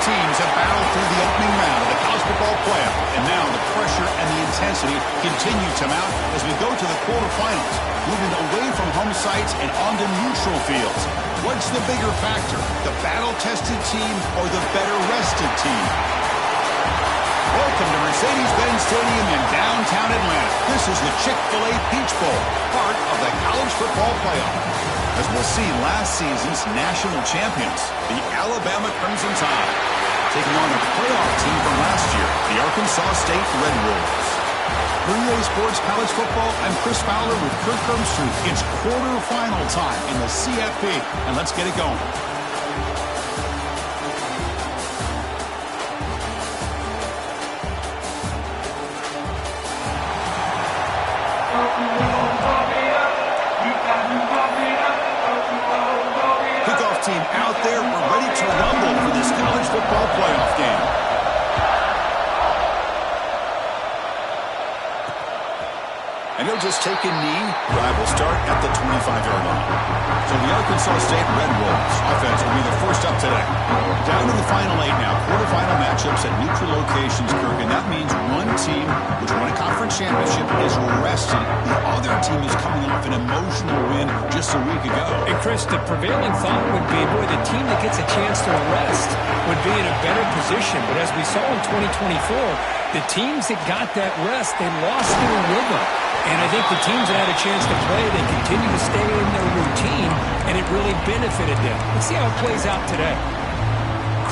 teams have battled through the opening round of the college football playoff, and now the pressure and the intensity continue to mount as we go to the quarterfinals, moving away from home sites and onto neutral fields. What's the bigger factor, the battle-tested team or the better-rested team? Welcome to Mercedes-Benz Stadium in downtown Atlanta. This is the Chick-fil-A Peach Bowl, part of the college football playoff. As we'll see, last season's national champions, the Alabama Crimson Tide, taking on a playoff team from last year, the Arkansas State Red Wolves. For EA Sports College Football, I'm Chris Fowler with Kirk Herbstreit. It's quarterfinal time in the CFP, and let's get it going. Kickoff team out there. We're ready to rumble for this college football playoff game. And he'll just take a knee. Drive will start at the 25-yard line. So the Arkansas State Red Wolves offense will be the first up today. Down to the final 8 now. Quarterfinal matchups at neutral locations, Kirk. And that means one team which won a conference championship is rested. The other team is coming off an emotional win just a week ago. And Chris, the prevailing thought would be, boy, the team that gets a chance to rest would be in a better position. But as we saw in 2024, the teams that got that rest, they lost their rhythm. And I think the teams that had a chance to play, they continue to stay in their routine, and it really benefited them. Let's see how it plays out today.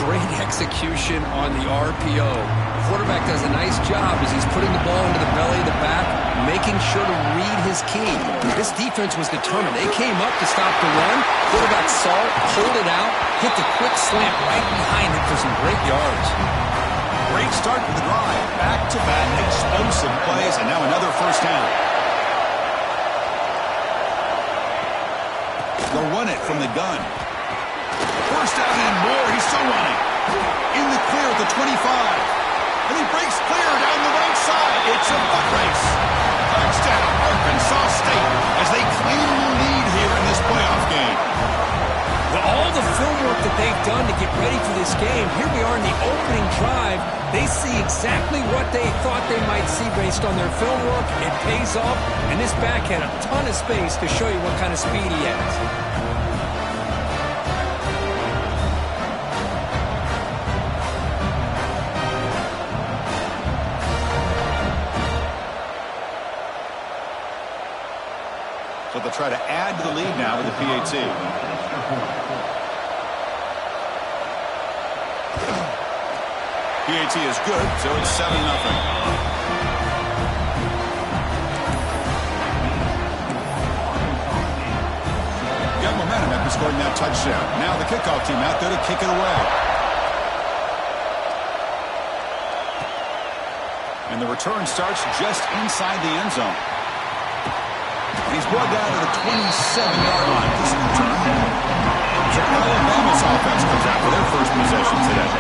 Great execution on the RPO. The quarterback does a nice job as he's putting the ball into the belly of the back, making sure to read his key. This defense was determined. They came up to stop the run. Quarterback saw it, pulled it out, hit the quick slant right behind it for some great yards. Great start to the drive. Back-to-back explosive plays, and now another first down. They'll run it from the gun. First down and more. He's still running. In the clear at the 25. And he breaks clear down the right side. It's a foot race. Touchdown, Arkansas State, as they claim the lead here in this playoff game. Well, all the film work that they've done to get ready for this game, here we are in the opening drive. They see exactly what they thought they might see based on their film work. It pays off, and this back had a ton of space to show you what kind of speed he has. So they'll try to add to the lead now with the PAT. PAT is good, so it's 7-0. Got momentum after scoring that touchdown. Now the kickoff team out there to kick it away. And the return starts just inside the end zone. He's brought down to the 27-yard line. This return. So Alabama's offense comes out for their first possession today.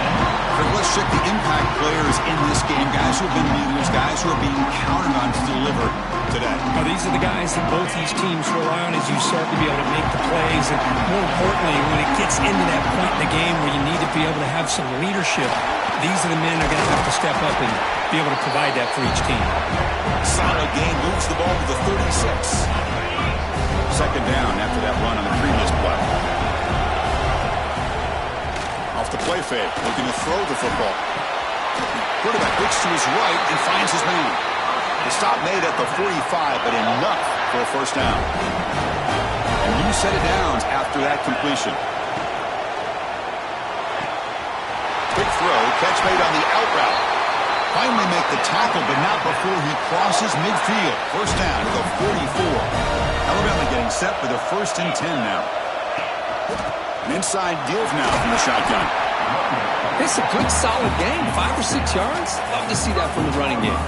Let's check the impact players in this game. Guys who have been leaders, guys who are being counted on to deliver today. Now, these are the guys that both these teams rely on as you start to be able to make the plays. And more importantly, when it gets into that point in the game where you need to be able to have some leadership, these are the men that are going to have to step up and be able to provide that for each team. Solid game, moves the ball to the 36. Second down after that run on the previous play. Off the play fake, looking to throw the football. Quarterback looks to his right and finds his man. The stop made at the 45, but enough for a first down. A new set of downs after that completion. Quick throw, catch made on the out route. Finally make the tackle, but not before he crosses midfield. First down to the 44. Alabama getting set for the 1st and 10 now. An inside give now from the shotgun. It's a good, solid game. 5 or 6 yards. Love to see that from the running game.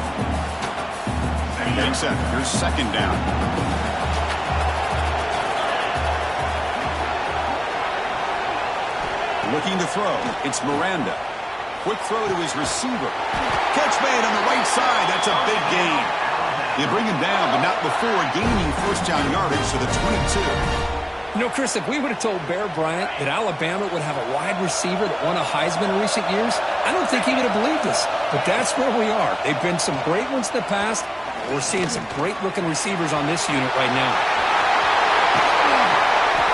Getting set. Here's second down. Looking to throw. It's Miranda. Quick throw to his receiver. Catch made on the right side. That's a big gain. They bring him down, but not before gaining first down yardage to the 22. You know, Chris, if we would have told Bear Bryant that Alabama would have a wide receiver that won a Heisman in recent years, I don't think he would have believed us. But that's where we are. They've been some great ones in the past. We're seeing some great-looking receivers on this unit right now.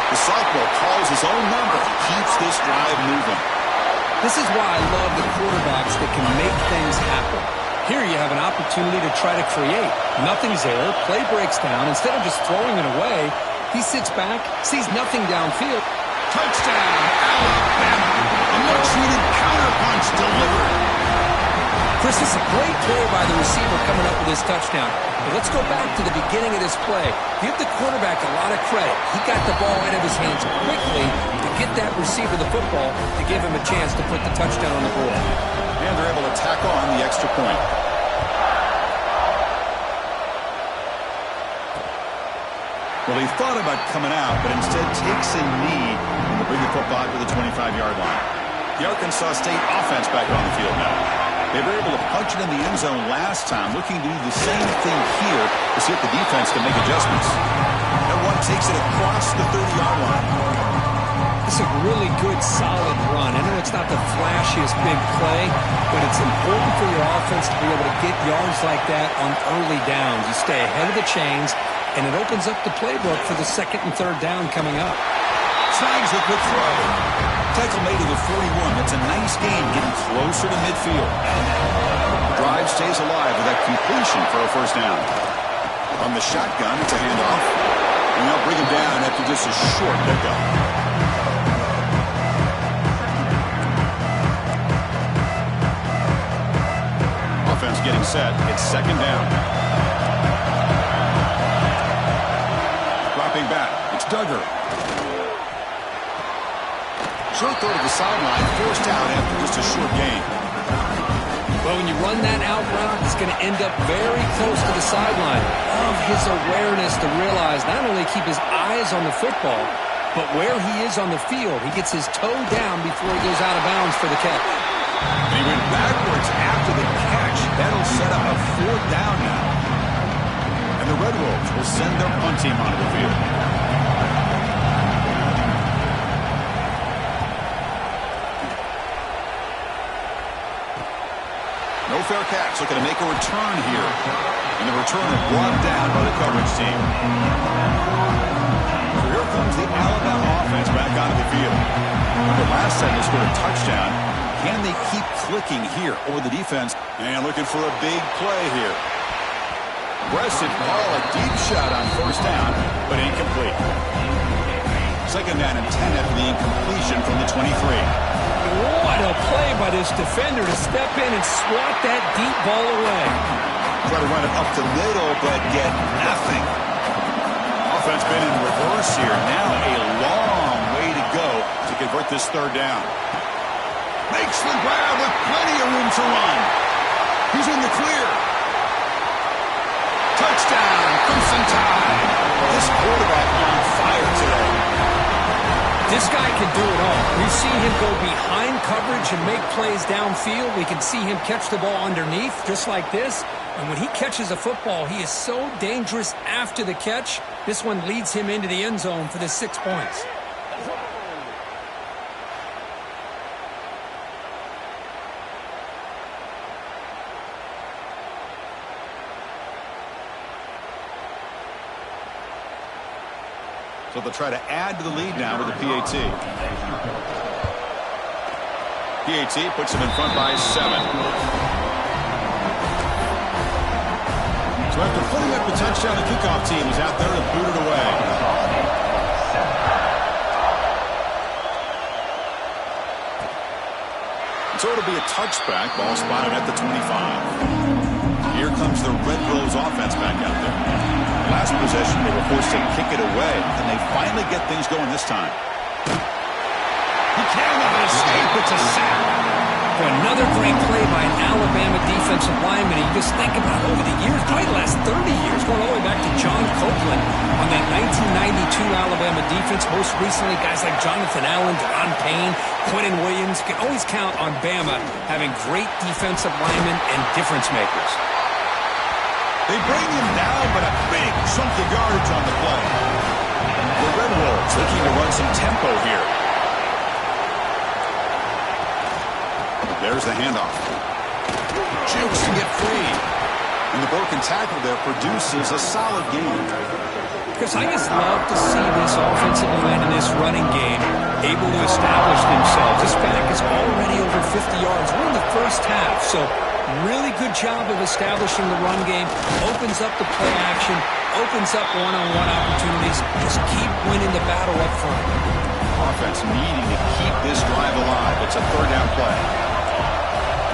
The sophomore calls his own number. He keeps this drive moving. This is why I love the quarterbacks that can make things happen. Here you have an opportunity to try to create. Nothing's there. Play breaks down. Instead of just throwing it away, he sits back, sees nothing downfield. Touchdown, Alabama. A much-needed counterpunch delivered. Chris, this is a great play by the receiver coming up with his touchdown. But let's go back to the beginning of this play. Give the quarterback a lot of credit. He got the ball out of his hands quickly to get that receiver the football to give him a chance to put the touchdown on the board. And they're able to tack on the extra point. Well, he thought about coming out, but instead takes a knee to bring the football to the 25-yard line. The Arkansas State offense back on the field now. They were able to punch it in the end zone last time, looking to do the same thing here to see if the defense can make adjustments. And one takes it across the 30-yard line. It's a really good, solid run. I know it's not the flashiest big play, but it's important for your offense to be able to get yards like that on early downs. You stay ahead of the chains, and it opens up the playbook for the second and third down coming up. Snags the quick throw. Tackle made to the 41. That's a nice gain, getting closer to midfield. Drive stays alive with that completion for a first down. On the shotgun, it's a handoff. And they'll bring him down after just a short pickup. Offense getting set. It's second down. Dropping back. It's Duggar. Short throw to the sideline, forced out after just a short gain. Well, when you run that out route, it's going to end up very close to the sideline. Of his awareness to realize not only keep his eyes on the football, but where he is on the field. He gets his toe down before he goes out of bounds for the catch. And he went backwards after the catch. That'll set up a fourth down now. And the Red Wolves will send their punt team onto the field. No fair catch, looking to make a return here. And the return is brought down by the coverage team. So here comes the Alabama offense back onto the field. The last time they scored a touchdown. Can they keep clicking here over the defense? And looking for a big play here. Aggressive ball, a deep shot on first down, but incomplete. Second down and 10 after the incompletion from the 23. What a play by this defender to step in and swat that deep ball away. Try to run it up the middle, but get nothing. Offense been in reverse here. Now a long way to go to convert this third down. Makes the grab with plenty of room to run. He's in the clear. Touchdown, Crimson Tide. This quarterback on fire today. This guy can do it all. We've seen him go behind coverage and make plays downfield. We can see him catch the ball underneath, just like this. And when he catches a football, he is so dangerous after the catch. This one leads him into the end zone for the 6 points. So they'll try to add to the lead now with the PAT. PAT puts them in front by 7. So after putting up the touchdown, the kickoff team is out there to boot it away. So it'll be a touchback. Ball spotted at the 25. Here comes the Red Wolves offense back out there. Last possession, they were forced to kick it away, and they finally get things going this time. He cannot escape. It's a sack. Another great play by an Alabama defensive lineman. You just think about over the years, probably the last 30 years, going all the way back to John Copeland on that 1992 Alabama defense. Most recently, guys like Jonathan Allen, Deron Payne, Quentin Williams. You can always count on Bama having great defensive linemen and difference makers. They bring him down, but a big chunk of yardage on the play. The Red Wolves, Looking to run some tempo here. There's the handoff. Jukes to get free. And the broken tackle there produces a solid game. Chris, I just love to see this offensive line in this running game able to establish themselves. This back is already over 50 yards. We're in the first half, so really good job of establishing the run game. Opens up the play action, opens up one-on-one opportunities. Just keep winning the battle up front. Offense needing to keep this drive alive. It's a third down play.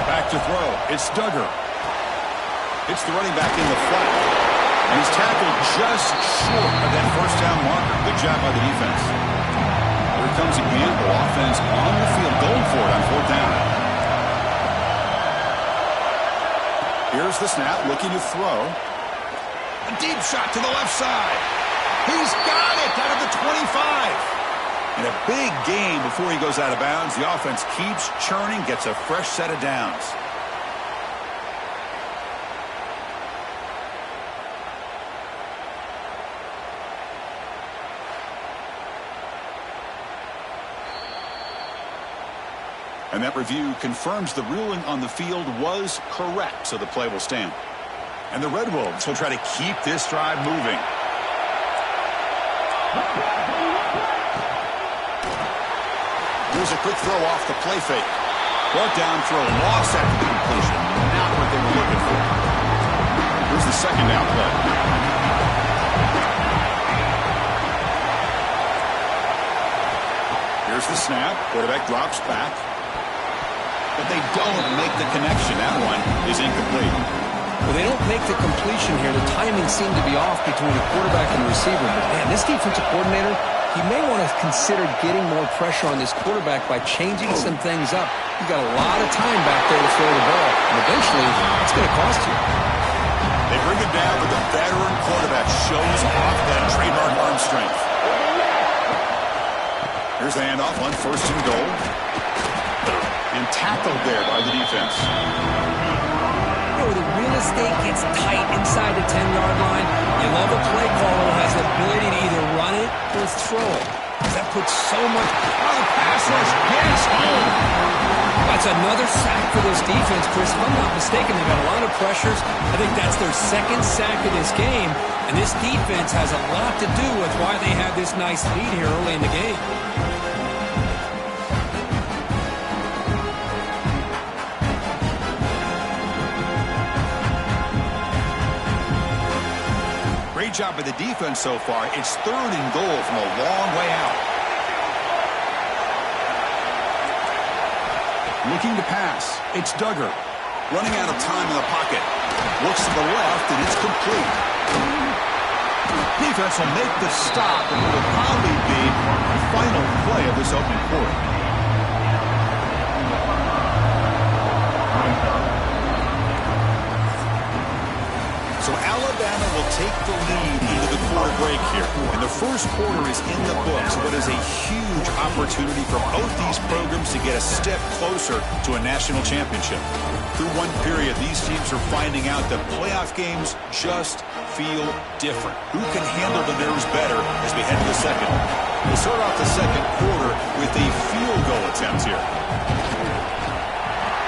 Back to throw. It's Duggar. It's the running back in the flat. And he's tackled just short of that first down marker. Good job by the defense. Here comes again. The offense on the field going for it on fourth down. Here's the snap, looking to throw. A deep shot to the left side. He's got it out of the 25. And a big gain before he goes out of bounds. The offense keeps churning, gets a fresh set of downs. And that review confirms the ruling on the field was correct, so the play will stand. And the Red Wolves will try to keep this drive moving. Here's a quick throw off the play fake. Brought down throw, loss after the completion. Not what they were looking for. Here's the second down play. Here's the snap. Quarterback drops back. But they don't make the connection. That one is incomplete. Well, they don't make the completion here. The timing seemed to be off between the quarterback and the receiver. But, man, this defensive coordinator, he may want to consider getting more pressure on this quarterback by changing some things up. You got a lot of time back there to throw the ball. And eventually, it's going to cost you. They bring it down, but the veteran quarterback shows off that trademark arm strength. Here's the handoff on first and goal. And tackled there by the defense. The real estate gets tight inside the 10-yard line. You love a play caller who has the ability to either run it or throw it. That puts so much... Oh, the pass rush gets home. That's another sack for this defense, Chris. If I'm not mistaken, they've got a lot of pressures. I think that's their second sack of this game. And this defense has a lot to do with why they have this nice lead here early in the game. Great job by the defense so far. It's third and goal from a long way out. Looking to pass. It's Duggar. Running out of time in the pocket. Looks to the left, and it's complete. Defense will make the stop, and it will probably be the final play of this opening quarter. So Alabama will take the lead into the quarter break here. And the first quarter is in the books. What is a huge opportunity for both these programs to get a step closer to a national championship. Through one period, these teams are finding out that playoff games just feel different. Who can handle the nerves better as we head to the second? We'll start off the second quarter with a field goal attempt here.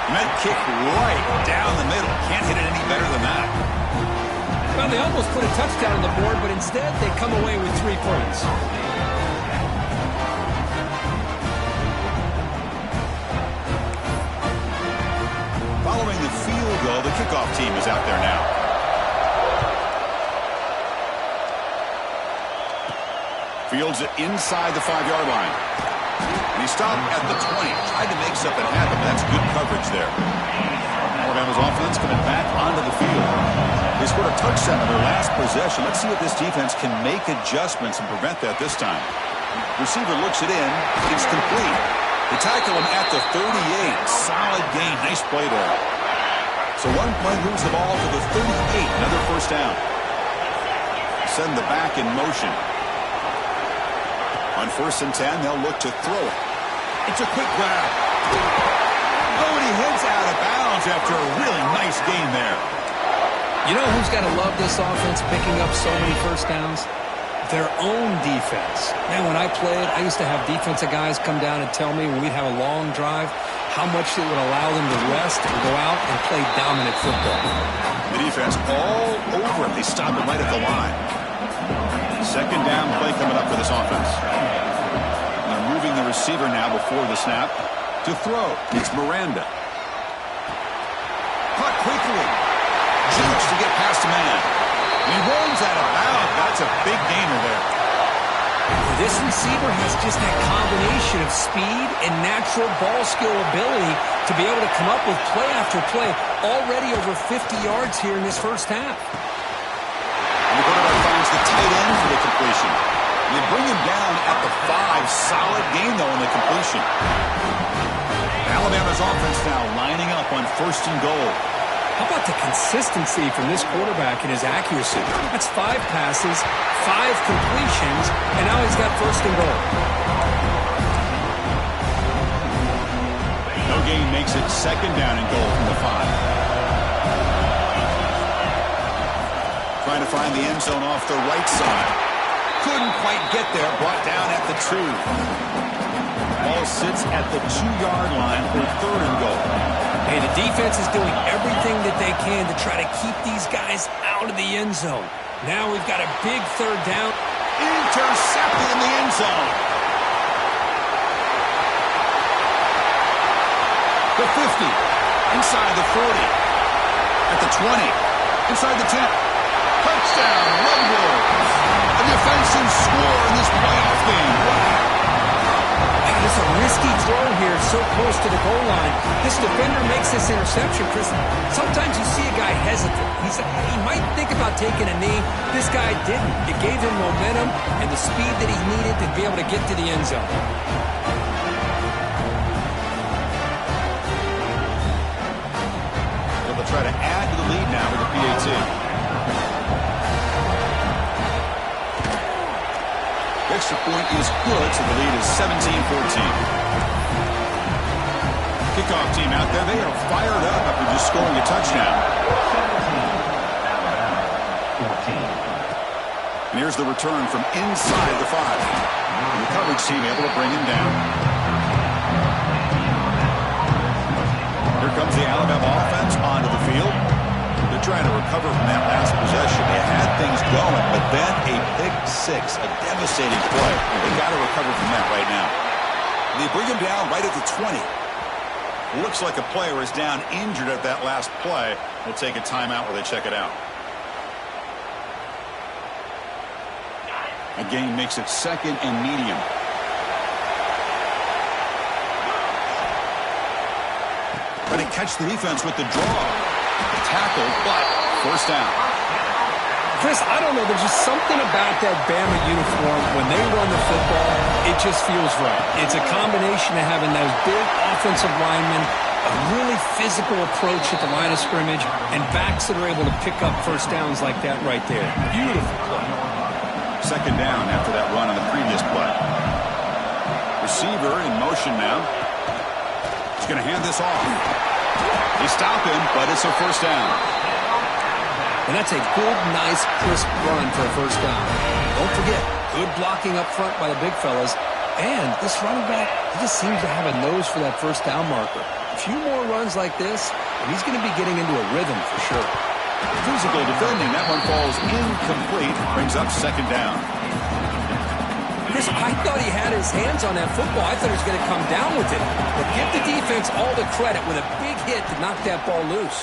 And that kick right down the middle. Can't hit it any better than that. Well, they almost put a touchdown on the board, but instead they come away with 3 points. Following the field goal, the kickoff team is out there now. Fields it inside the 5-yard line. And he stopped at the 20. Tried to make something happen. That's good coverage there. Alabama's offense coming back onto the field. They scored a touchdown on their last possession. Let's see if this defense can make adjustments and prevent that this time. Receiver looks it in. It's complete. They tackle him at the 38. Solid gain. Nice play there. So one play moves the ball to the 38. Another first down. Send the back in motion. On 1st and 10, they'll look to throw it. It's a quick grab. Oh, and he heads out of bounds after a really nice gain there. You know who's got to love this offense picking up so many first downs? their own defense. Man, when I played, I used to have defensive guys come down and tell me when we'd have a long drive how much it would allow them to rest and go out and play dominant football. The defense all over it. They stop it right at the line. Second down play coming up for this offense. They're moving the receiver now before the snap. To throw, it's Miranda. Caught quickly. Jukes to get past a man. He runs out of bounds. That's a big gainer there. This receiver has just that combination of speed and natural ball skill ability to be able to come up with play after play. Already over 50 yards here in this first half. And the quarterback finds the tight end for the completion. They bring him down at the 5. Solid gain, though, in the completion. Alabama's offense now lining up on 1st and goal. How about the consistency from this quarterback and his accuracy? That's 5 passes, 5 completions, and now he's got 1st and goal. No gain makes it 2nd down and goal from the 5. Trying to find the end zone off the right side. Couldn't quite get there. Brought down at the 2. Ball sits at the 2-yard line for 3rd and goal. Hey, the defense is doing everything that they can to try to keep these guys out of the end zone. Now we've got a big 3rd down. Intercepted in the end zone. The 50. Inside the 40. At the 20. Inside the 10. Touchdown, Red Wolves. A defensive score in this playoff game. Wow. It's a risky throw here, so close to the goal line. This defender makes this interception, Chris. Sometimes you see a guy hesitant. He might think about taking a knee. This guy didn't. It gave him momentum and the speed that he needed to be able to get to the end zone. They'll try to add to the lead now with the PAT. Extra point is good, so the lead is 17-14. Kickoff team out there. They are fired up after just scoring a touchdown. And here's the return from inside the 5. And the coverage team able to bring him down. Here comes the Alabama offense onto the field. They're trying to recover from that last possession. They had things going, but then a pick 6, a devastating play. They got to recover from that right now. They bring him down right at the 20. Looks like a player is down injured at that last play. We'll take a timeout while they check it out. A gain makes it 2nd and medium. Trying to catch the defense with the draw. Tackle, but 1st down. Chris, I don't know. There's just something about that Bama uniform. When they run the football, it just feels right. It's a combination of having those big offensive linemen, a really physical approach at the line of scrimmage, and backs that are able to pick up 1st downs like that right there. Beautiful play. 2nd down after that run on the previous play. Receiver in motion now. He's going to hand this off. They stop him, but it's a 1st down. And that's a good, nice, crisp run for a 1st down. Don't forget, good blocking up front by the big fellas. And this running back, he just seems to have a nose for that 1st down marker. A few more runs like this, and he's going to be getting into a rhythm for sure. Physical defending. That one falls incomplete. Brings up 2nd down. Chris, I thought he had his hands on that football. I thought he was going to come down with it. But give the defense all the credit with a big hit to knock that ball loose.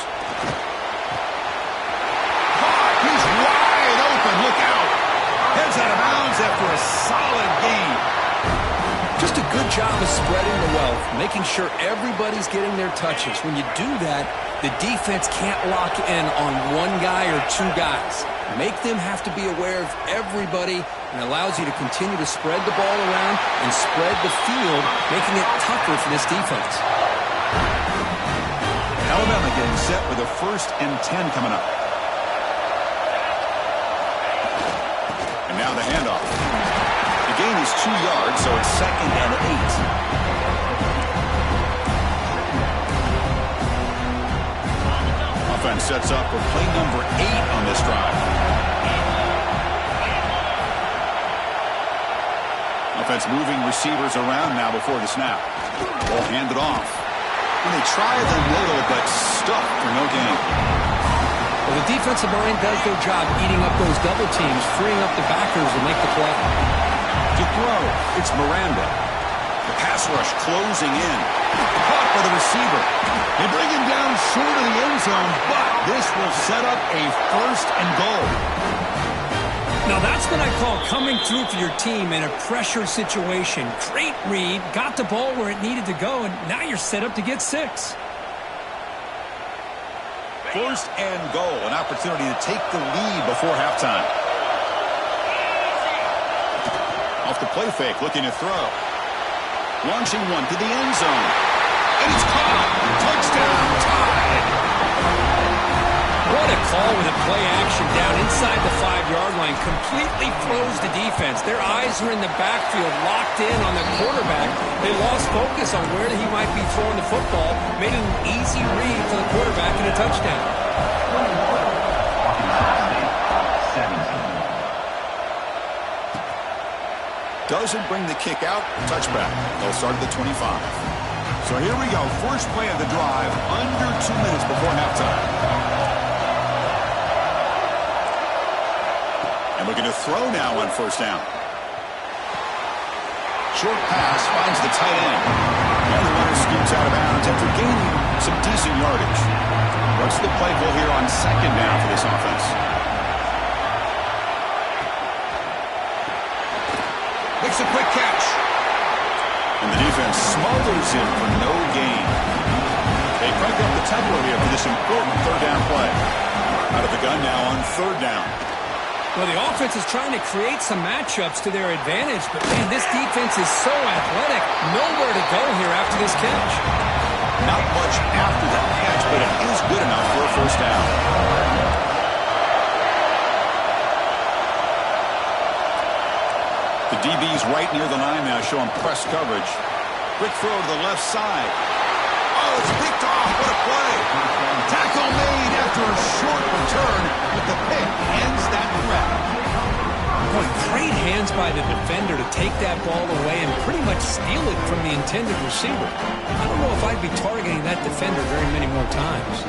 He's wide open. Look out. Heads out of bounds after a solid gain. Just a good job of spreading the wealth, making sure everybody's getting their touches. When you do that, the defense can't lock in on one guy or 2 guys. Make them have to be aware of everybody, and allows you to continue to spread the ball around and spread the field, making it tougher for this defense. Alabama getting set with a 1st and 10 coming up. And now the handoff. The gain is 2 yards, so it's 2nd and 8. Offense sets up for play number 8 on this drive. Offense moving receivers around now before the snap. Ball handed off. And they try the middle, but stuffed for no gain. Well, the defensive line does their job eating up those double teams, freeing up the backers to make the play. To throw, it's Miranda. The pass rush closing in. Caught by the receiver. They bring him down short of the end zone, but this will set up a first and goal. Now that's what I call coming through for your team in a pressure situation. Great read, got the ball where it needed to go, and now you're set up to get 6. First and goal, an opportunity to take the lead before halftime. Off the play fake, looking to throw. Launching one to the end zone. And it's caught. Touchdown, tied. What a call with a play action down inside the 5-yard line. Completely froze the defense. Their eyes were in the backfield, locked in on the quarterback. They lost focus on where he might be throwing the football. Made it an easy read for the quarterback and a touchdown. Doesn't bring the kick out. Touchback. They'll start at the 25. So here we go. First play of the drive. Under 2 minutes before halftime. And looking to throw now on first down. Short pass finds the tight end. And the runner scoots out of bounds after gaining some decent yardage. What's the play call here on second down for this offense? Makes a quick catch. And the defense smothers him for no gain. They crank up the tempo here for this important third down play. Out of the gun now on third down. Well, the offense is trying to create some matchups to their advantage, but, man, this defense is so athletic. Nowhere to go here after this catch. Not much after that catch, but it is good enough for a first down. The DB's right near the line now, showing press coverage. Quick throw to the left side. Oh, it's picked off. What a play. Tackle made after a short return, but the pick ends that threat. Boy, great hands by the defender to take that ball away and pretty much steal it from the intended receiver. I don't know if I'd be targeting that defender very many more times.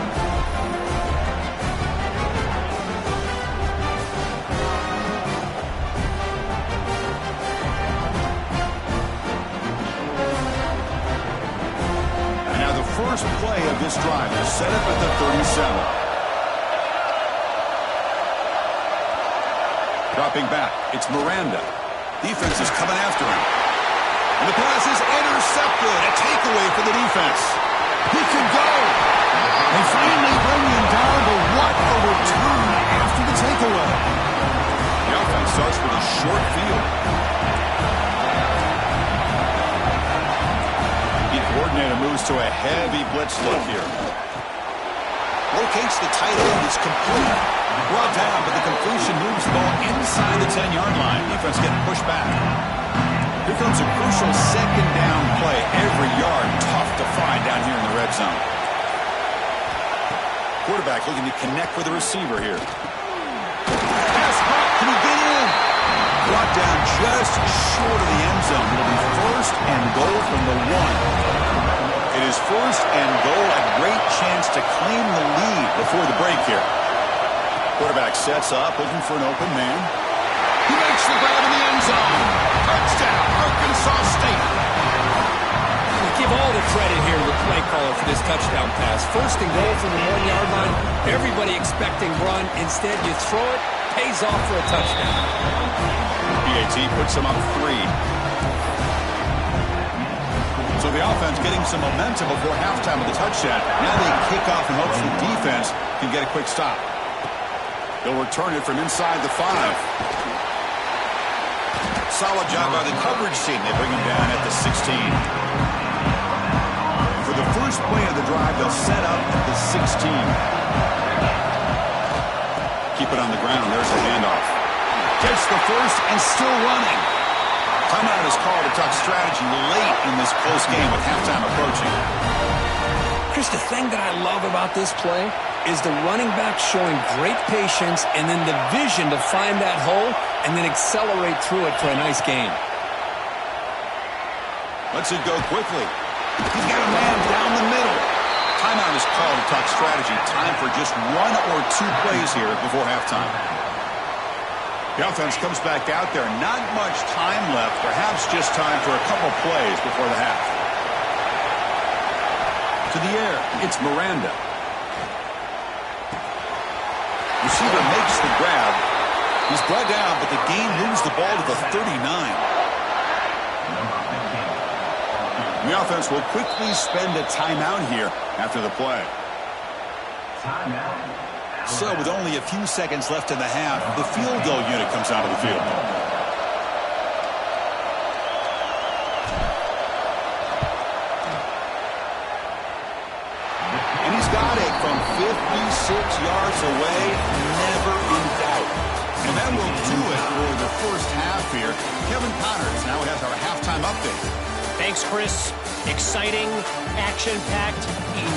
First play of this drive is set up at the 37. Dropping back, it's Miranda. Defense is coming after him. And the pass is intercepted. A takeaway for the defense. He can go. They finally bring him down, but what a return after the takeaway. The offense starts with a short field. Coordinator moves to a heavy blitz look here. Locates the tight end. It's complete. Brought down, but the completion moves the ball inside the 10-yard line. Defense getting pushed back. Here comes a crucial second down play. Every yard tough to find down here in the red zone. Quarterback looking to connect with the receiver here. Pass caught. Can he get in? Brought down just short of the end zone. It'll be first and goal from the 1. It is first and goal, a great chance to claim the lead before the break here. Quarterback sets up, looking for an open man. He makes the grab in the end zone. Touchdown, Arkansas State. We give all the credit here to the play caller for this touchdown pass. First and goal from the 1-yard line. Everybody expecting run. Instead, you throw it, pays off for a touchdown. PAT puts him up 3. So the offense getting some momentum before halftime with the touchdown. Now they kick off in hopes the defense can get a quick stop. They'll return it from inside the 5. Solid job by the coverage team. They bring him down at the 16. For the first play of the drive, they'll set up at the 16. Keep it on the ground. There's the handoff. Gets the first and still running. Timeout is called to talk strategy late in this close game with halftime approaching. Chris, the thing that I love about this play is the running back showing great patience and then the vision to find that hole and then accelerate through it for a nice gain. Lets it go quickly. He's got a man down the middle. Timeout is called to talk strategy. Time for just 1 or 2 plays here before halftime. The offense comes back out there. Not much time left. Perhaps just time for a couple plays before the half. To the air, it's Miranda. Receiver makes the grab. He's brought down, but the game moves the ball to the 39. The offense will quickly spend a timeout here after the play. So with only a few seconds left in the half, the field goal unit comes out of the field. And he's got it from 56 yards away, never in doubt. And that will do it for the first half here. Kevin Connors now has our halftime update. Thanks, Chris. Exciting, action-packed,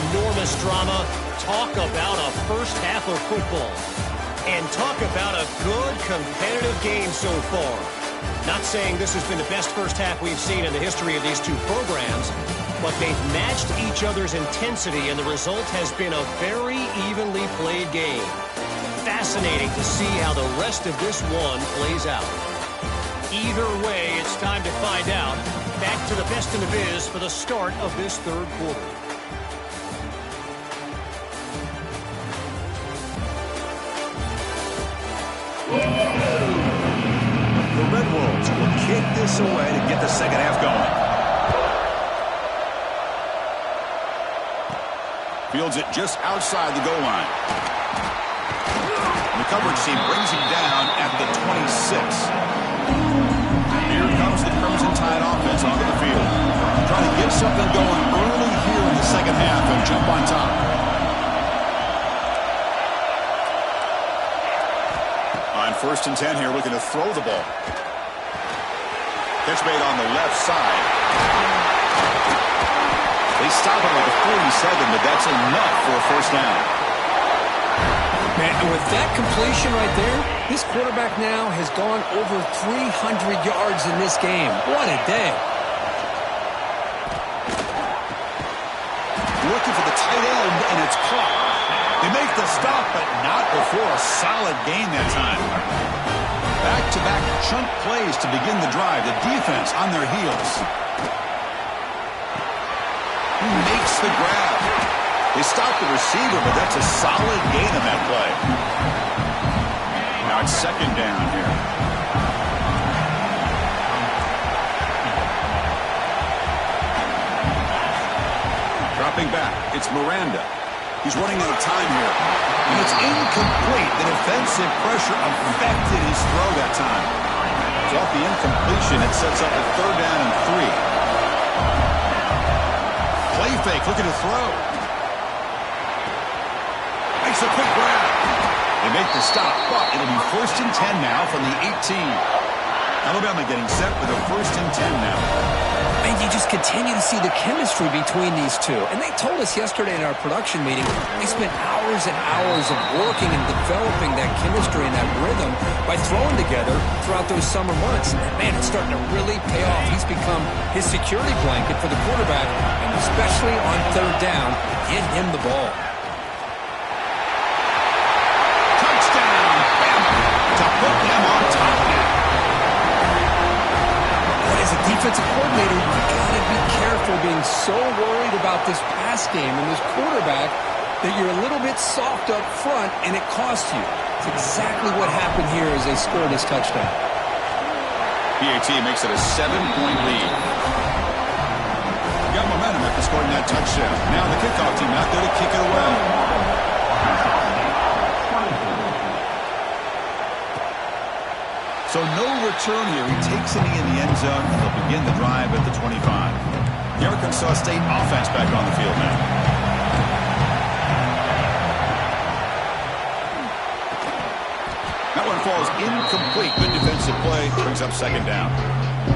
enormous drama. Talk about a first half of football. And talk about a good, competitive game so far. Not saying this has been the best first half we've seen in the history of these two programs, but they've matched each other's intensity, and the result has been a very evenly played game. Fascinating to see how the rest of this one plays out. Either way, it's time to find out. Back to the best in the biz for the start of this third quarter. The Red Wolves will kick this away to get the second half going. Fields it just outside the goal line. The coverage team brings him down at the 26. Here comes the Crimson Tide offense onto the field. Trying to get something going early here in the second half and jump on top. On 1st and 10 here, looking to throw the ball. Catch made on the left side. They stop him at the 47, but that's enough for a first down. Man, and with that completion right there, this quarterback now has gone over 300 yards in this game. What a day. Looking for the tight end, and it's caught. They make the stop, but not before a solid gain that time. Back-to-back chunk plays to begin the drive. The defense on their heels. He makes the grab. They stop the receiver, but that's a solid gain on that play. Now it's second down here. Dropping back, it's Miranda. He's running out of time here. And it's incomplete. The defensive pressure affected his throw that time. So off the incompletion, it sets up a 3rd down and 3. Play fake, looking to throw. Makes a quick grab. They make the stop, but it'll be 1st and 10 now from the 18. Alabama getting set with a 1st and 10 now. And you just continue to see the chemistry between these two. And they told us yesterday in our production meeting, they spent hours and hours of working and developing that chemistry and that rhythm by throwing together throughout those summer months. And man, it's starting to really pay off. He's become his security blanket for the quarterback, and especially on 3rd down, get him the ball. Touchdown, Bama, to put them on top now. As a defensive coordinator, you've got to be careful being so worried about this pass game and this quarterback that you're a little bit soft up front and it costs you. It's exactly what happened here as they scored this touchdown. PAT makes it a 7-point lead. Got momentum after scoring that touchdown. Now the kickoff team out there to kick it away. So no return here. He takes it in the end zone, and they'll begin the drive at the 25. The Arkansas State offense back on the field now. That one falls incomplete. Good defensive play. Brings up 2nd down.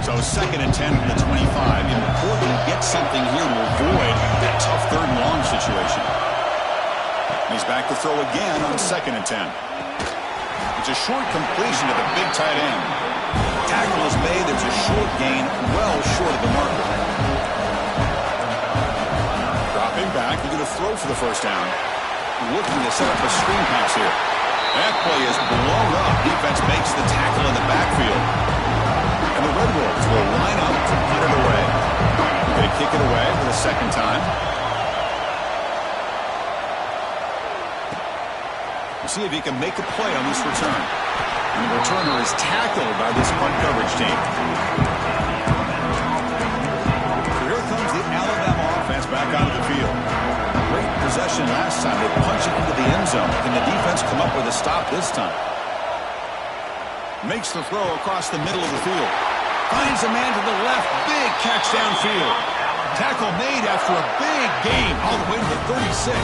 So 2nd and 10 from the 25. Important to get something here to avoid that tough 3rd and long situation. He's back to throw again on 2nd and 10. It's a short completion to the big tight end. Tackle is made. It's a short gain, well short of the marker. go for the first down. Looking to set up a screen pass here. That play is blown up. Defense makes the tackle in the backfield. And the Red Wolves will line up to punt it away. They kick it away for the second time. We'll see if he can make a play on this return. And the returner is tackled by this punt coverage team. So here comes the Alabama offense back onto the field. Great possession last time. They punch it into the end zone. Can the defense come up with a stop this time? Makes the throw across the middle of the field. Finds a man to the left. Big catch downfield. Tackle made after a big gain all the way to the 36.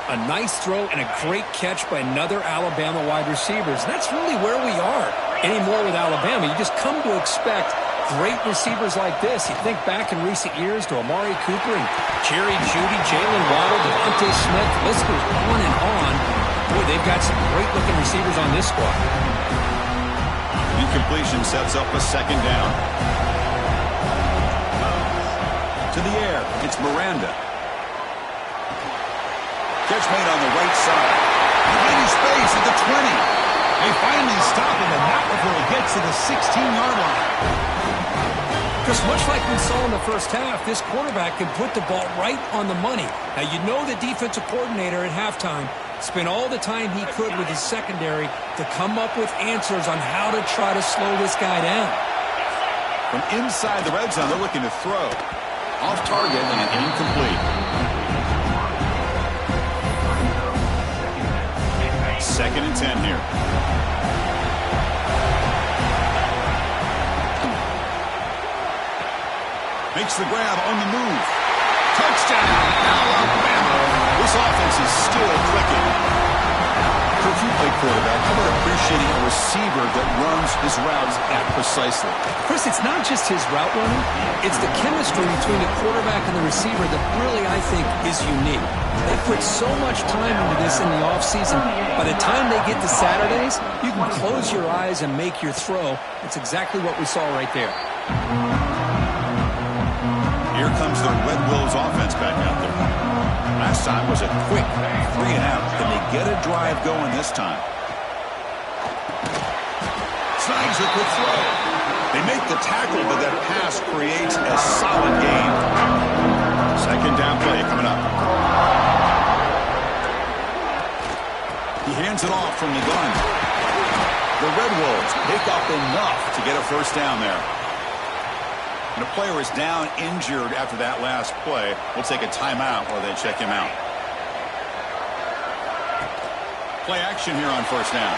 A nice throw and a great catch by another Alabama wide receivers. That's really where we are anymore with Alabama. You just come to expect great receivers like this. You think back in recent years to Amari Cooper and Jerry Jeudy, Jalen Waddle, Devontae Smith. The list goes on and on. Boy, they've got some great-looking receivers on this squad. Incompletion sets up a second down. To the air, it's Miranda. Catch made on the right side. Behind space at the 20. They finally stop him, and not before he gets to the 16-yard line. Just much like we saw in the first half, this quarterback can put the ball right on the money. Now, you know the defensive coordinator at halftime spent all the time he could with his secondary to come up with answers on how to try to slow this guy down. From inside the red zone, they're looking to throw. Off target and incomplete. Second and 10 here. Makes the grab on the move. Touchdown, Alabama. This offense is still clicking. Coach, you play quarterback. How about appreciating a receiver that runs his routes that precisely? Chris, it's not just his route running. It's the chemistry between the quarterback and the receiver that really, I think, is unique. They put so much time into this in the offseason. By the time they get to Saturdays, you can close your eyes and make your throw. It's exactly what we saw right there. Here comes the Red Wolves offense back out there. Last time was a quick 3-and-out. Can they get a drive going this time? Snags a quick throw. They make the tackle, but that pass creates a solid gain. Second down play coming up. He hands it off from the gun. The Red Wolves pick up enough to get a first down there. And a player is down injured after that last play. We'll take a timeout while they check him out. Play action here on first down.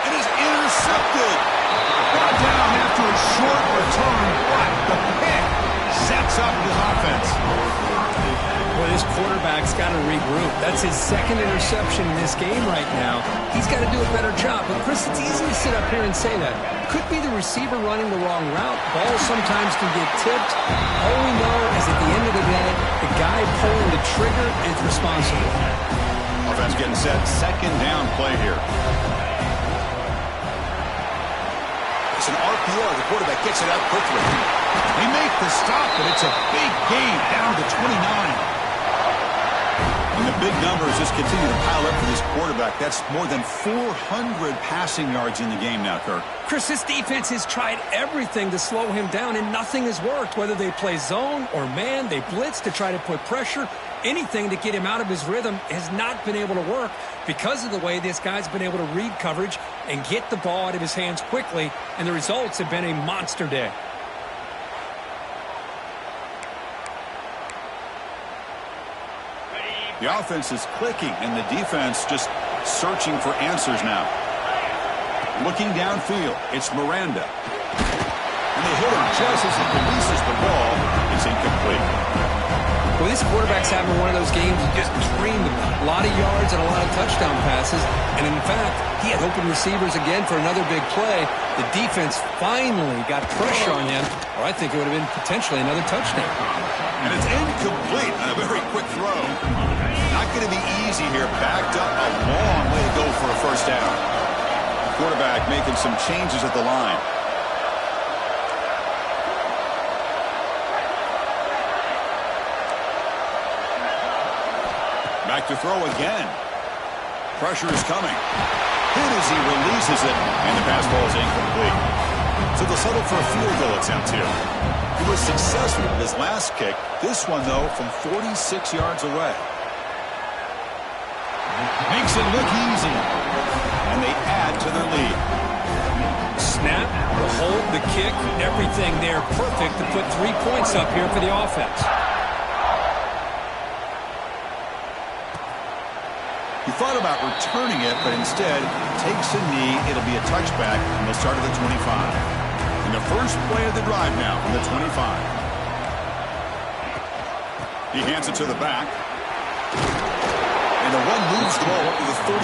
It is intercepted. Brought down after a short return, but the pick sets up his offense. Boy, this quarterback's got to regroup. That's his second interception in this game right now. He's got to do a better job. But, Chris, it's easy to sit up here and say that. Could be the receiver running the wrong route. Balls sometimes can get tipped. All we know is at the end of the day, the guy pulling the trigger is responsible. Offense getting set. Second down play here. It's an RPO. The quarterback gets it out quickly. They make the stop, but it's a big gain down to 29. And the big numbers just continue to pile up for this quarterback. That's more than 400 passing yards in the game now, Kirk. Chris, this defense has tried everything to slow him down, and nothing has worked. Whether they play zone or man, they blitz to try to put pressure. Anything to get him out of his rhythm has not been able to work because of the way this guy's been able to read coverage and get the ball out of his hands quickly, and the results have been a monster day. The offense is clicking, and the defense just searching for answers now. Looking downfield, it's Miranda. And they hit him just as he releases the ball. It's incomplete. Well, this quarterback's having one of those games he just dreamed about. A lot of yards and a lot of touchdown passes. And, in fact, he had open receivers again for another big play. The defense finally got pressure on him, or I think it would have been potentially another touchdown. And it's incomplete on a very quick throw. Not going to be easy here. Backed up a long way to go for a first down. Quarterback making some changes at the line. Back to throw again. Pressure is coming. Hit as he releases it, and the pass ball is incomplete. So they'll settle for a field goal attempt here. He was successful with his last kick. This one, though, from 46 yards away. Makes it look easy. And they add to their lead. Snap, the hold, the kick, everything there perfect to put 3 points up here for the offense. He thought about returning it, but instead takes a knee. It'll be a touchback, and they'll start at the 25. And the first play of the drive now from the 25. He hands it to the back. And the run moves the ball up to the 33.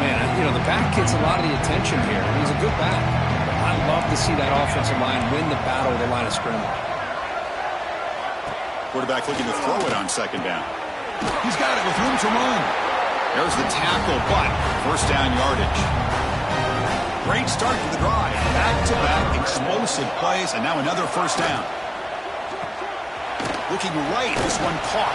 Man, you know, the back gets a lot of the attention here. He's a good back. I love to see that offensive line win the battle of the line of scrimmage. Quarterback looking to throw it on second down. He's got it with room to run. There's the tackle, but first down yardage. Great start to the drive. Back-to-back explosive plays, and now another first down. Looking right, this one caught.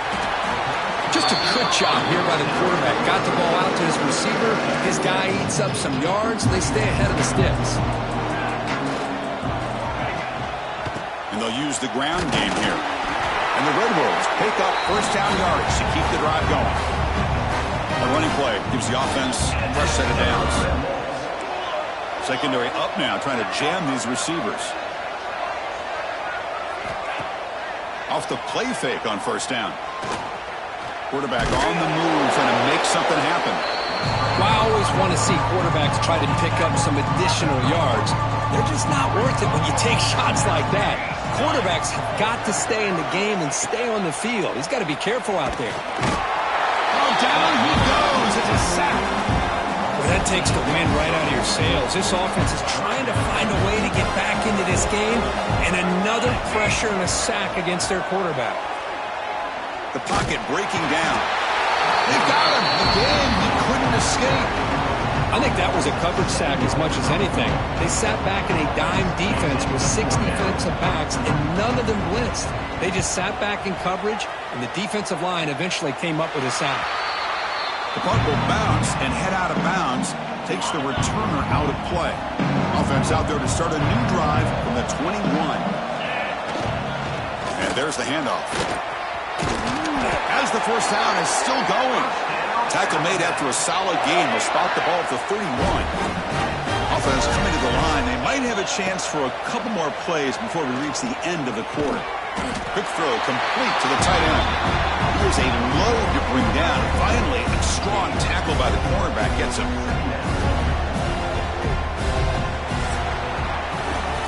Just a good job here by the quarterback. Got the ball out to his receiver. His guy eats up some yards. They stay ahead of the sticks. And they'll use the ground game here. And the Red Wolves pick up first down yardage to keep the drive going. A running play gives the offense a fresh set of downs. Secondary up now, trying to jam these receivers. Off the play fake on first down. Quarterback on the move, trying to make something happen. Well, I always want to see quarterbacks try to pick up some additional yards. They're just not worth it when you take shots like that. Quarterbacks have got to stay in the game and stay on the field. He's got to be careful out there. Oh, down he goes. It's a sack. Well, that takes the wind right out of your sails. This offense is trying to find a way to get back into this game, and another pressure and a sack against their quarterback. The pocket breaking down. They've got him. Again, he couldn't escape. I think that was a coverage sack as much as anything. They sat back in a dime defense with 6 defensive backs, and none of them blitzed. They just sat back in coverage, and the defensive line eventually came up with a sack. The punt will bounce and head out of bounds. Takes the returner out of play. Offense out there to start a new drive from the 21. And there's the handoff. As the first down is still going. Tackle made after a solid gain. Will spot the ball at the 31. Offense coming to the line. They might have a chance for a couple more plays before we reach the end of the quarter. Quick throw complete to the tight end. It is a load to bring down. Finally, a strong tackle by the cornerback gets him.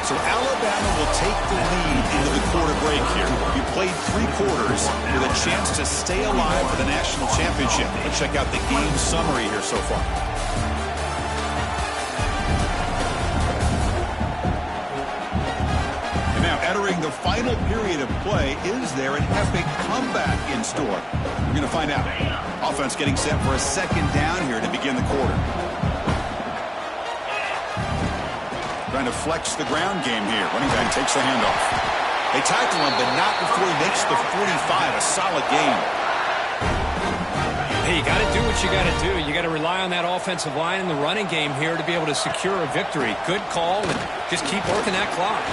So Alabama will take the lead into the quarter break here. You played 3 quarters with a chance to stay alive for the national championship. Let's check out the game summary here so far. And now entering the final period of play, is there an epic comeback in store? We're going to find out. Offense getting set for a second down here to begin the quarter. Trying to flex the ground game here. Running back takes the handoff. They tackle him, but not before he makes the 45. A solid game. Hey, you got to do what you got to do. You got to rely on that offensive line in the running game here to be able to secure a victory. Good call, and just keep working that clock.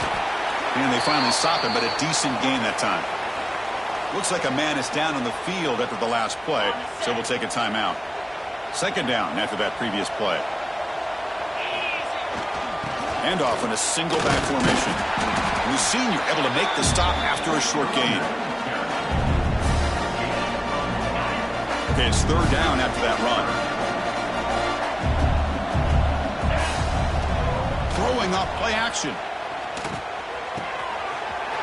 And they finally stop him, but a decent game that time. Looks like a man is down on the field after the last play, so we'll take a timeout. Second down after that previous play. Handoff in a single back formation. And the senior able to make the stop after a short gain. Okay, it's third down after that run. Throwing off play action.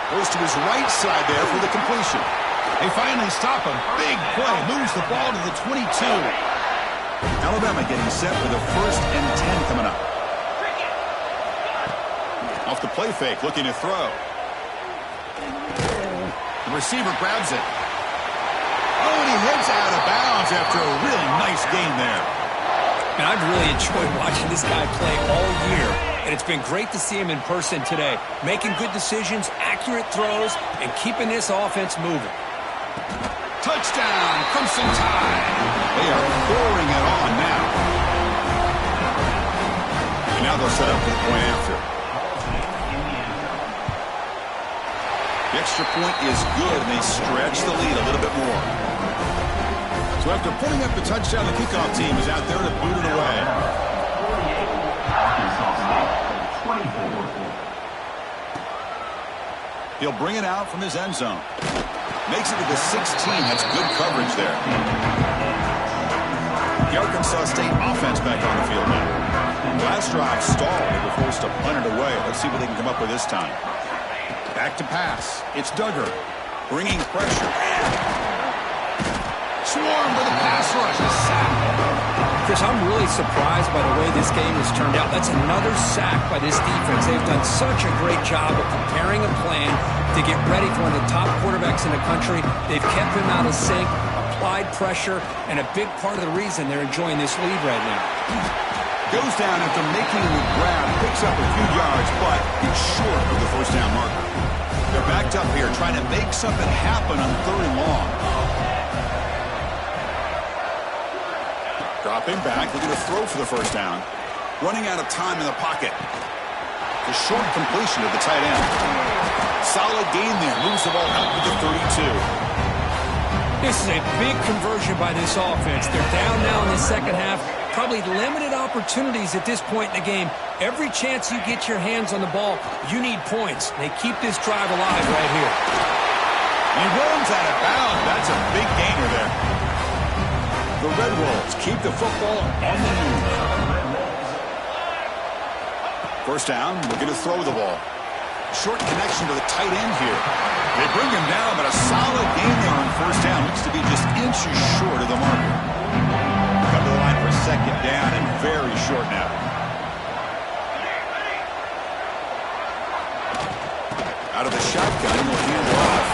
Goes to his right side there for the completion. They finally stop him. Big play. Moves the ball to the 22. Alabama getting set for the 1st and 10 coming up. Off the play fake, looking to throw. The receiver grabs it. Oh, and he heads out of bounds after a really nice game there. And I've really enjoyed watching this guy play all year, and it's been great to see him in person today, making good decisions, accurate throws, and keeping this offense moving. Touchdown, Crimson Tide. They are pouring it on now. And now they'll set up for the point after. The extra point is good, and they stretch the lead a little bit more. So after putting up the touchdown, the kickoff team is out there to boot it away. He'll bring it out from his end zone. Makes it to the 16. That's good coverage there. The Arkansas State offense back on the field now. Last drive stalled. They were forced to punt it away. Let's see what they can come up with this time. Back to pass. It's Duggar bringing pressure. Swarm for the pass rush. A sack. Chris, I'm really surprised by the way this game has turned out. That's another sack by this defense. They've done such a great job of preparing a plan to get ready for one of the top quarterbacks in the country. They've kept him out of sync, applied pressure, and a big part of the reason they're enjoying this lead right now. Goes down after making the grab, picks up a few yards, but it's short of the first down marker. They're backed up here trying to make something happen on 3rd and long. Dropping back, they're going to throw for the first down. Running out of time in the pocket. The short completion of the tight end. Solid gain there. Moves the ball out to the 32. This is a big conversion by this offense. They're down now in the second half. Probably limited opportunities at this point in the game. Every chance you get your hands on the ball, you need points. They keep this drive alive right here. He runs out of bounds. That's a big gainer there. The Red Wolves keep the football on the move. First down, we're going to throw the ball. Short connection to the tight end here. They bring him down, but a solid gain there on first down. Looks to be just inches short of the marker. Come to the line for a second down and very short now. Out of the shotgun, he'll hand it off.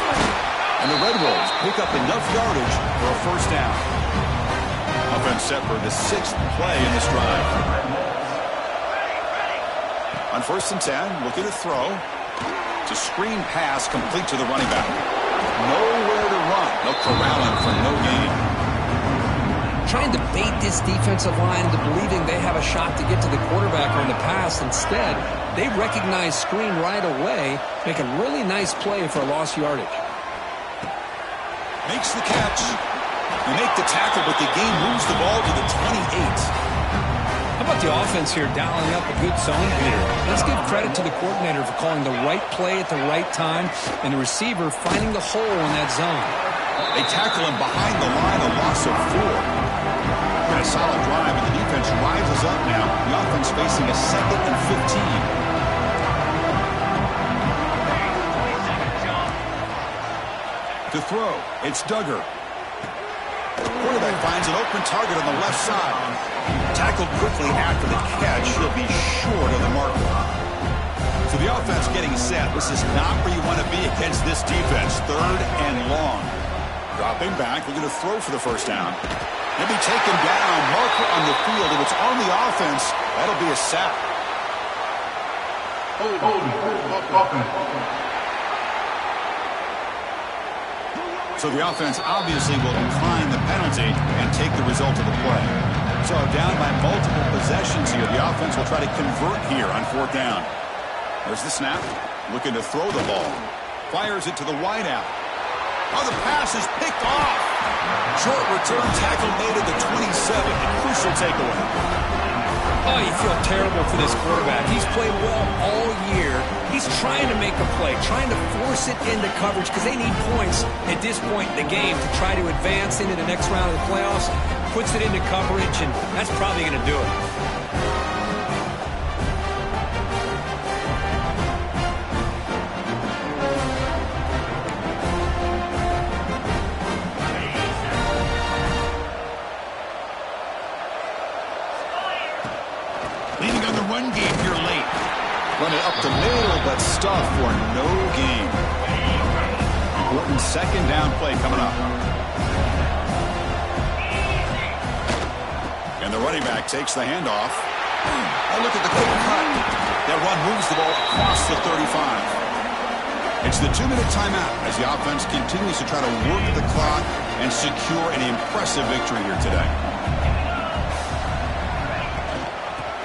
And the Red Wolves pick up enough yardage for a first down. Offense set for the 6th play in this drive. On 1st and 10, looking to throw. It's a screen pass complete to the running back. Nowhere to run. They'll corral him for no gain. Trying to bait this defensive line into believing they have a shot to get to the quarterback on the pass. Instead, they recognize screen right away, make a really nice play for a lost yardage. Makes the catch. They make the tackle, but the game moves the ball to the 28. How about the offense here dialing up a good zone beater? Let's give credit to the coordinator for calling the right play at the right time and the receiver finding the hole in that zone. They tackle him behind the line, a loss of 4. And a solid drive, and the defense rises up now. The offense facing a 2nd and 15. To throw, it's Duggar. Quarterback finds an open target on the left side. Tackled quickly after the catch. He'll be short of the marker. So the offense getting set. This is not where you want to be against this defense. 3rd and long. Dropping back. They're going to throw for the first down. He'll be taken down. Marker on the field. If it's on the offense, that'll be a sack. So the offense obviously will decline the penalty and take the result of the play. So down by multiple possessions here, the offense will try to convert here on 4th down. There's the snap. Looking to throw the ball. Fires it to the wideout. Oh, the pass is picked off. Short return tackle made at the 27. A crucial takeaway. Oh, you feel terrible for this quarterback. He's played well all year. He's trying to make a play, trying to force it into coverage because they need points at this point in the game to try to advance into the next round of the playoffs. Puts it into coverage, and that's probably going to do it. Leaning on the run game here late. Running up the middle, but stuff for no gain. Important 2nd down play coming up. And the running back takes the handoff. Oh, look at the quick cut. That run moves the ball across the 35. It's the 2-minute timeout as the offense continues to try to work the clock and secure an impressive victory here today.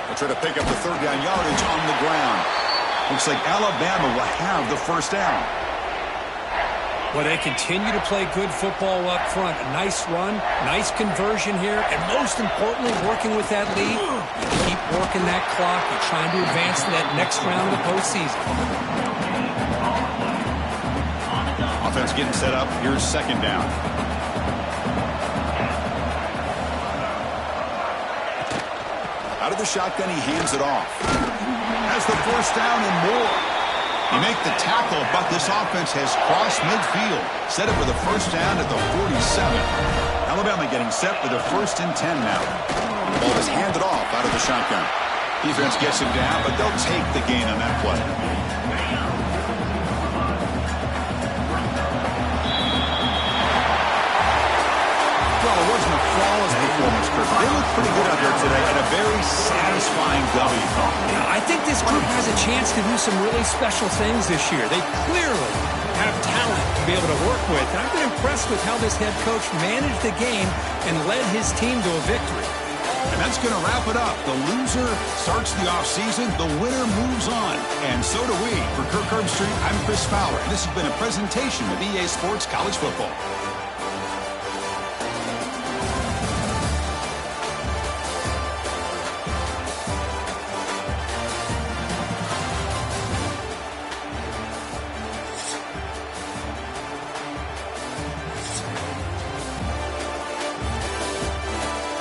They'll try to pick up the third down yardage on the ground. Looks like Alabama will have the first down. Well, they continue to play good football up front. A nice run, nice conversion here, and most importantly, working with that lead, you keep working that clock. You're trying to advance to that next round of the postseason. Offense getting set up. Here's second down. Out of the shotgun, he hands it off. Has the first down and more. You make the tackle, but this offense has crossed midfield. Set up with a first down at the 47. Alabama getting set with a 1st and 10 now. The ball is handed off out of the shotgun. Defense gets him down, but they'll take the gain on that play. Well, it wasn't a flawless performance, Chris. They look pretty good out there today and a very satisfying W. Yeah, I think this group has a chance to do some really special things this year. They clearly have talent to be able to work with. And I've been impressed with how this head coach managed the game and led his team to a victory. And that's going to wrap it up. The loser starts the offseason. The winner moves on. And so do we. For Kirk Herbstreit, I'm Chris Fowler. This has been a presentation of EA Sports College Football.